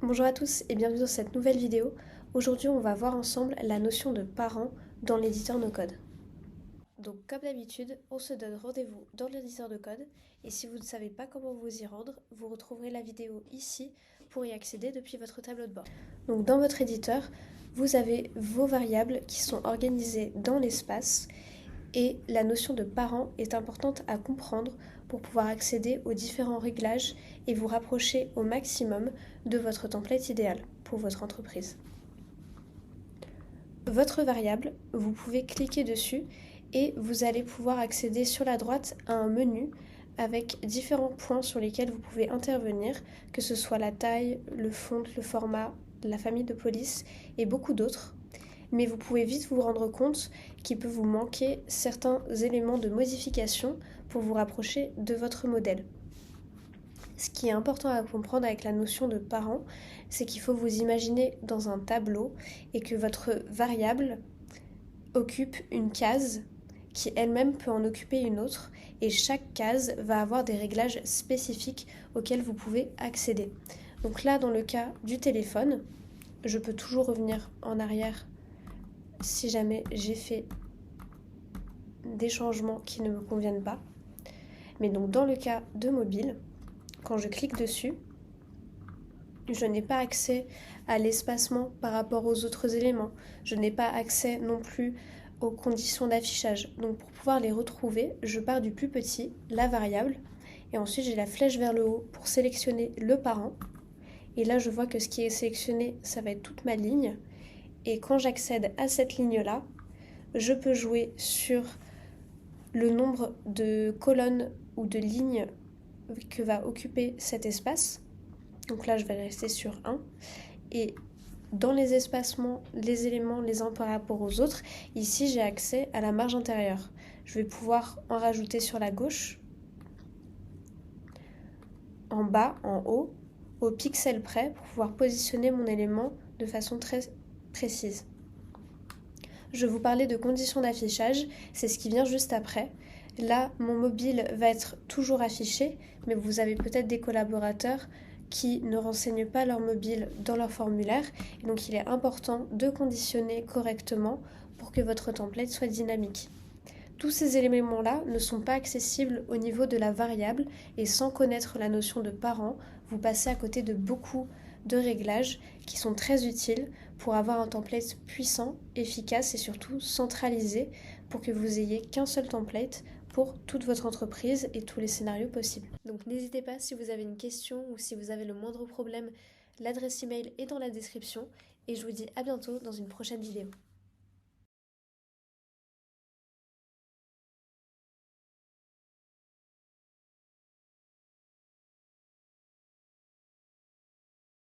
Bonjour à tous et bienvenue dans cette nouvelle vidéo. Aujourd'hui on va voir ensemble la notion de parent dans l'éditeur no code. Donc comme d'habitude, on se donne rendez-vous dans l'éditeur de code et si vous ne savez pas comment vous y rendre, vous retrouverez la vidéo ici pour y accéder depuis votre tableau de bord. Donc dans votre éditeur, vous avez vos variables qui sont organisées dans l'espace et la notion de parent est importante à comprendre pour pouvoir accéder aux différents réglages et vous rapprocher au maximum de votre template idéal pour votre entreprise. Votre variable, vous pouvez cliquer dessus et vous allez pouvoir accéder sur la droite à un menu avec différents points sur lesquels vous pouvez intervenir, que ce soit la taille, le font, le format, la famille de police et beaucoup d'autres. Mais vous pouvez vite vous rendre compte qu'il peut vous manquer certains éléments de modification pour vous rapprocher de votre modèle. Ce qui est important à comprendre avec la notion de parent, c'est qu'il faut vous imaginer dans un tableau et que votre variable occupe une case qui elle-même peut en occuper une autre et chaque case va avoir des réglages spécifiques auxquels vous pouvez accéder. Donc là, dans le cas du téléphone, je peux toujours revenir en arrière si jamais j'ai fait des changements qui ne me conviennent pas. Mais donc dans le cas de mobile, quand je clique dessus, je n'ai pas accès à l'espacement par rapport aux autres éléments. Je n'ai pas accès non plus aux conditions d'affichage. Donc pour pouvoir les retrouver, je pars du plus petit, la variable, et ensuite j'ai la flèche vers le haut pour sélectionner le parent. Et là je vois que ce qui est sélectionné, ça va être toute ma ligne. Et quand j'accède à cette ligne-là, je peux jouer sur le nombre de colonnes ou de lignes que va occuper cet espace. Donc là, je vais rester sur 1. Et dans les espacements, les éléments les uns par rapport aux autres, ici, j'ai accès à la marge intérieure. Je vais pouvoir en rajouter sur la gauche, en bas, en haut, au pixel près pour pouvoir positionner mon élément de façon très précise. Je vous parlais de conditions d'affichage, c'est ce qui vient juste après. Là, mon mobile va être toujours affiché, mais vous avez peut-être des collaborateurs qui ne renseignent pas leur mobile dans leur formulaire. Et donc, il est important de conditionner correctement pour que votre template soit dynamique. Tous ces éléments-là ne sont pas accessibles au niveau de la variable et sans connaître la notion de parent, vous passez à côté de beaucoup de réglages qui sont très utiles pour avoir un template puissant, efficace et surtout centralisé pour que vous ayez qu'un seul template pour toute votre entreprise et tous les scénarios possibles. Donc n'hésitez pas si vous avez une question ou si vous avez le moindre problème, l'adresse email est dans la description et je vous dis à bientôt dans une prochaine vidéo.